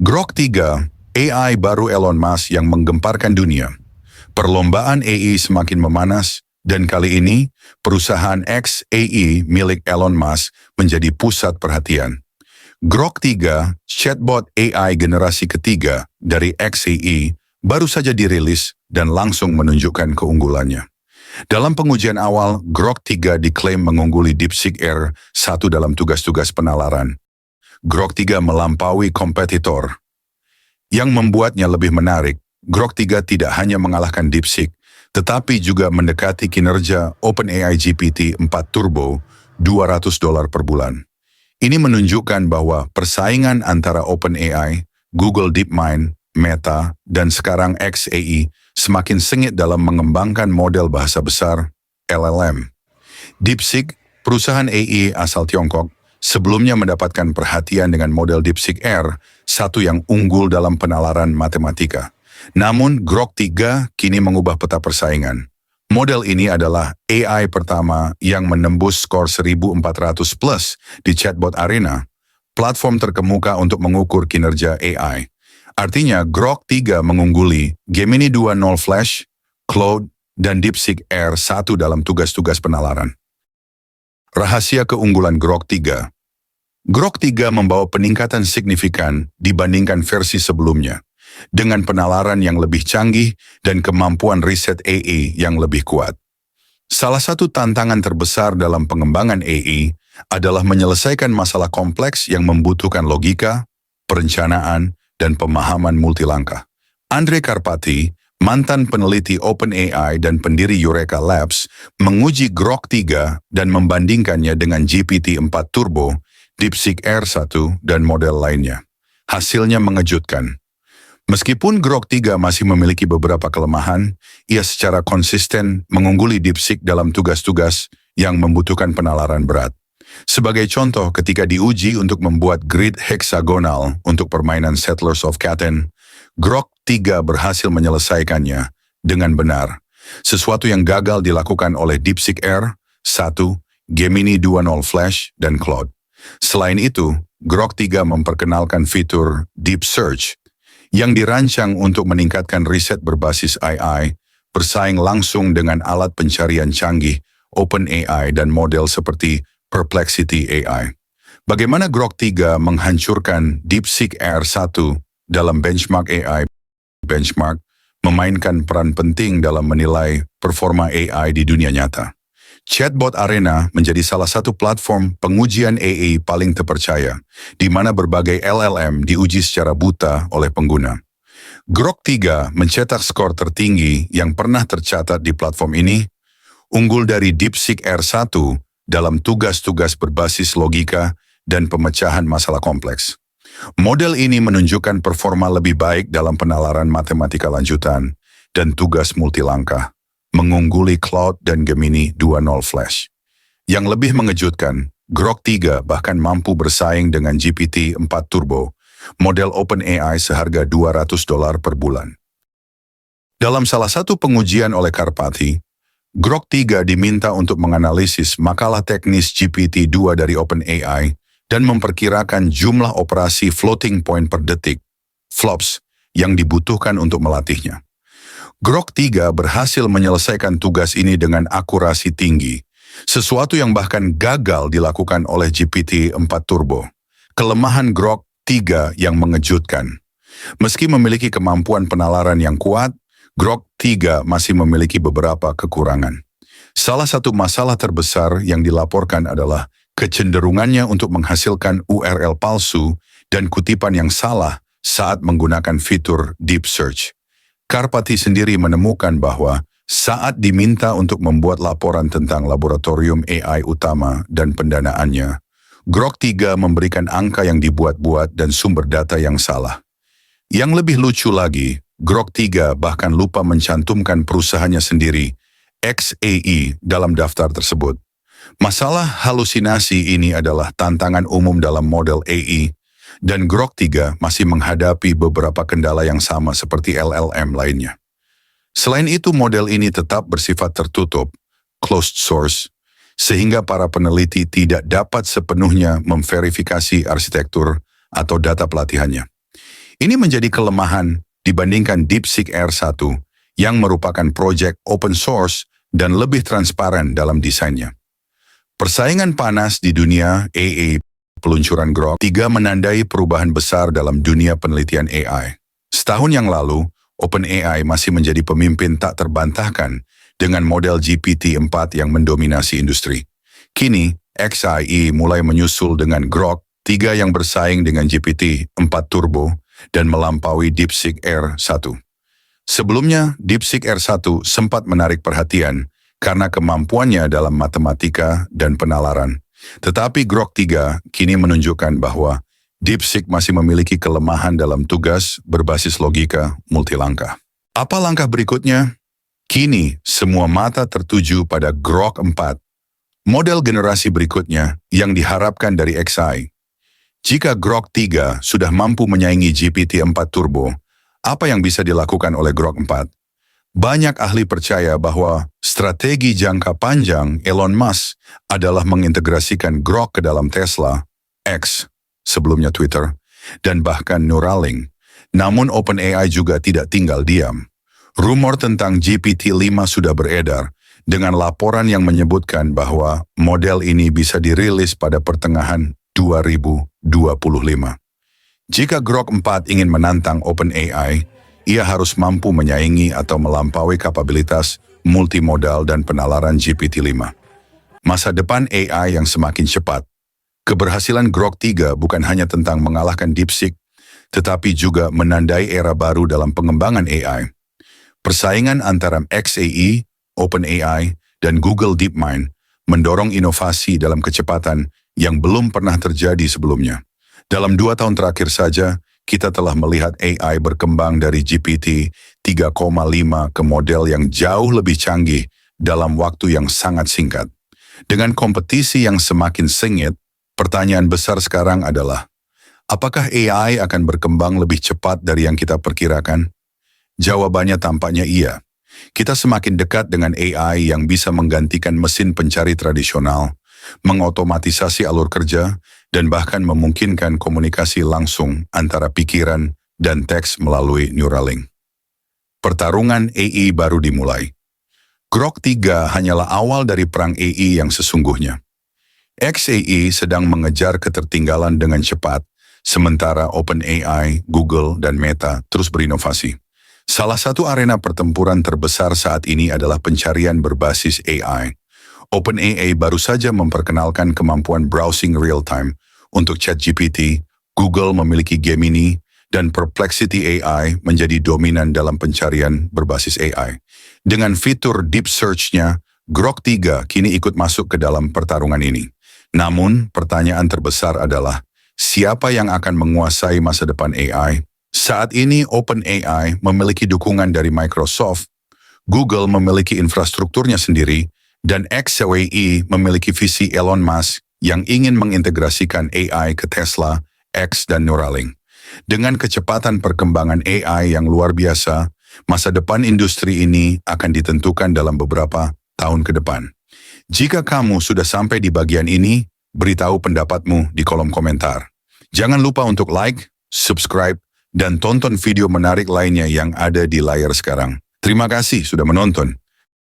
Grok 3, AI baru Elon Musk yang menggemparkan dunia. Perlombaan AI semakin memanas, dan kali ini perusahaan XAI milik Elon Musk menjadi pusat perhatian. Grok 3, chatbot AI generasi ketiga dari XAI, baru saja dirilis dan langsung menunjukkan keunggulannya. Dalam pengujian awal, Grok 3 diklaim mengungguli DeepSeek R1 dalam tugas-tugas penalaran. Grok 3 melampaui kompetitor. Yang membuatnya lebih menarik, Grok 3 tidak hanya mengalahkan DeepSeek, tetapi juga mendekati kinerja OpenAI GPT-4 Turbo $200 per bulan. Ini menunjukkan bahwa persaingan antara OpenAI, Google DeepMind, Meta, dan sekarang XAI semakin sengit dalam mengembangkan model bahasa besar LLM. DeepSeek, perusahaan AI asal Tiongkok, sebelumnya mendapatkan perhatian dengan model DeepSeek R1 yang unggul dalam penalaran matematika. Namun, Grok 3 kini mengubah peta persaingan. Model ini adalah AI pertama yang menembus skor 1400 plus di Chatbot Arena, platform terkemuka untuk mengukur kinerja AI. Artinya, Grok 3 mengungguli Gemini 2.0 Flash, Claude, dan DeepSeek R1 dalam tugas-tugas penalaran. Rahasia keunggulan Grok 3. Grok 3 membawa peningkatan signifikan dibandingkan versi sebelumnya, dengan penalaran yang lebih canggih dan kemampuan riset AI yang lebih kuat. Salah satu tantangan terbesar dalam pengembangan AI adalah menyelesaikan masalah kompleks yang membutuhkan logika, perencanaan, dan pemahaman multilangkah. Andre Karpathy, mantan peneliti OpenAI dan pendiri Eureka Labs, menguji Grok 3 dan membandingkannya dengan GPT-4 Turbo, DeepSeek R1, dan model lainnya. Hasilnya mengejutkan. Meskipun Grok 3 masih memiliki beberapa kelemahan, ia secara konsisten mengungguli DeepSeek dalam tugas-tugas yang membutuhkan penalaran berat. Sebagai contoh, ketika diuji untuk membuat grid heksagonal untuk permainan Settlers of Catan, Grok 3 berhasil menyelesaikannya dengan benar, sesuatu yang gagal dilakukan oleh DeepSeek R1, Gemini 2.0 Flash, dan Claude. Selain itu, Grok 3 memperkenalkan fitur Deep Search yang dirancang untuk meningkatkan riset berbasis AI, bersaing langsung dengan alat pencarian canggih OpenAI dan model seperti Perplexity AI. Bagaimana Grok 3 menghancurkan DeepSeek R1 dalam benchmark AI? Benchmark memainkan peran penting dalam menilai performa AI di dunia nyata. Chatbot Arena menjadi salah satu platform pengujian AI paling terpercaya, di mana berbagai LLM diuji secara buta oleh pengguna. Grok 3 mencetak skor tertinggi yang pernah tercatat di platform ini, unggul dari DeepSeek R1 dalam tugas-tugas berbasis logika dan pemecahan masalah kompleks. Model ini menunjukkan performa lebih baik dalam penalaran matematika lanjutan dan tugas multilangkah, mengungguli Claude dan Gemini 2.0 Flash. Yang lebih mengejutkan, Grok 3 bahkan mampu bersaing dengan GPT-4 Turbo, model OpenAI seharga $200 per bulan. Dalam salah satu pengujian oleh Karpathy, Grok 3 diminta untuk menganalisis makalah teknis GPT-2 dari OpenAI dan memperkirakan jumlah operasi floating point per detik, FLOPS, yang dibutuhkan untuk melatihnya. Grok 3 berhasil menyelesaikan tugas ini dengan akurasi tinggi, sesuatu yang bahkan gagal dilakukan oleh GPT-4 Turbo. Kelemahan Grok 3 yang mengejutkan. Meski memiliki kemampuan penalaran yang kuat, Grok 3 masih memiliki beberapa kekurangan. Salah satu masalah terbesar yang dilaporkan adalah kecenderungannya untuk menghasilkan URL palsu dan kutipan yang salah saat menggunakan fitur Deep Search. Karpathy sendiri menemukan bahwa saat diminta untuk membuat laporan tentang laboratorium AI utama dan pendanaannya, Grok 3 memberikan angka yang dibuat-buat dan sumber data yang salah. Yang lebih lucu lagi, Grok 3 bahkan lupa mencantumkan perusahaannya sendiri, XAI, dalam daftar tersebut. Masalah halusinasi ini adalah tantangan umum dalam model AI, dan Grok 3 masih menghadapi beberapa kendala yang sama seperti LLM lainnya. Selain itu, model ini tetap bersifat tertutup, closed source, sehingga para peneliti tidak dapat sepenuhnya memverifikasi arsitektur atau data pelatihannya. Ini menjadi kelemahan dibandingkan DeepSeek R1 yang merupakan proyek open source dan lebih transparan dalam desainnya. Persaingan panas di dunia AI, peluncuran Grok 3 menandai perubahan besar dalam dunia penelitian AI. Setahun yang lalu, OpenAI masih menjadi pemimpin tak terbantahkan dengan model GPT-4 yang mendominasi industri. Kini, XAI mulai menyusul dengan Grok 3 yang bersaing dengan GPT-4 Turbo dan melampaui DeepSeek R1. Sebelumnya, DeepSeek R1 sempat menarik perhatian karena kemampuannya dalam matematika dan penalaran. Tetapi Grok 3 kini menunjukkan bahwa DeepSeek masih memiliki kelemahan dalam tugas berbasis logika multilangkah. Apa langkah berikutnya? Kini, semua mata tertuju pada Grok 4, model generasi berikutnya yang diharapkan dari XAI. Jika Grok 3 sudah mampu menyaingi GPT-4 Turbo, apa yang bisa dilakukan oleh Grok 4? Banyak ahli percaya bahwa strategi jangka panjang Elon Musk adalah mengintegrasikan Grok ke dalam Tesla, X, sebelumnya Twitter, dan bahkan Neuralink. Namun OpenAI juga tidak tinggal diam. Rumor tentang GPT-5 sudah beredar, dengan laporan yang menyebutkan bahwa model ini bisa dirilis pada pertengahan 2025. Jika Grok 4 ingin menantang OpenAI, ia harus mampu menyaingi atau melampaui kapabilitas multimodal dan penalaran GPT-5. Masa depan AI yang semakin cepat. Keberhasilan Grok 3 bukan hanya tentang mengalahkan DeepSeek, tetapi juga menandai era baru dalam pengembangan AI. Persaingan antara XAI, OpenAI, dan Google DeepMind mendorong inovasi dalam kecepatan yang belum pernah terjadi sebelumnya. Dalam 2 tahun terakhir saja, kita telah melihat AI berkembang dari GPT 3,5 ke model yang jauh lebih canggih dalam waktu yang sangat singkat. Dengan kompetisi yang semakin sengit, pertanyaan besar sekarang adalah, apakah AI akan berkembang lebih cepat dari yang kita perkirakan? Jawabannya tampaknya iya. Kita semakin dekat dengan AI yang bisa menggantikan mesin pencari tradisional, mengotomatisasi alur kerja, dan bahkan memungkinkan komunikasi langsung antara pikiran dan teks melalui Neuralink. Pertarungan AI baru dimulai. Grok 3 hanyalah awal dari perang AI yang sesungguhnya. XAI sedang mengejar ketertinggalan dengan cepat, sementara OpenAI, Google, dan Meta terus berinovasi. Salah satu arena pertempuran terbesar saat ini adalah pencarian berbasis AI. OpenAI baru saja memperkenalkan kemampuan browsing real-time untuk ChatGPT, Google memiliki Gemini, dan Perplexity AI menjadi dominan dalam pencarian berbasis AI. Dengan fitur Deep Search-nya, Grok 3 kini ikut masuk ke dalam pertarungan ini. Namun, pertanyaan terbesar adalah, siapa yang akan menguasai masa depan AI? Saat ini OpenAI memiliki dukungan dari Microsoft, Google memiliki infrastrukturnya sendiri, dan XAI memiliki visi Elon Musk yang ingin mengintegrasikan AI ke Tesla, X, dan Neuralink. Dengan kecepatan perkembangan AI yang luar biasa, masa depan industri ini akan ditentukan dalam beberapa tahun ke depan. Jika kamu sudah sampai di bagian ini, beritahu pendapatmu di kolom komentar. Jangan lupa untuk like, subscribe, dan tonton video menarik lainnya yang ada di layar sekarang. Terima kasih sudah menonton.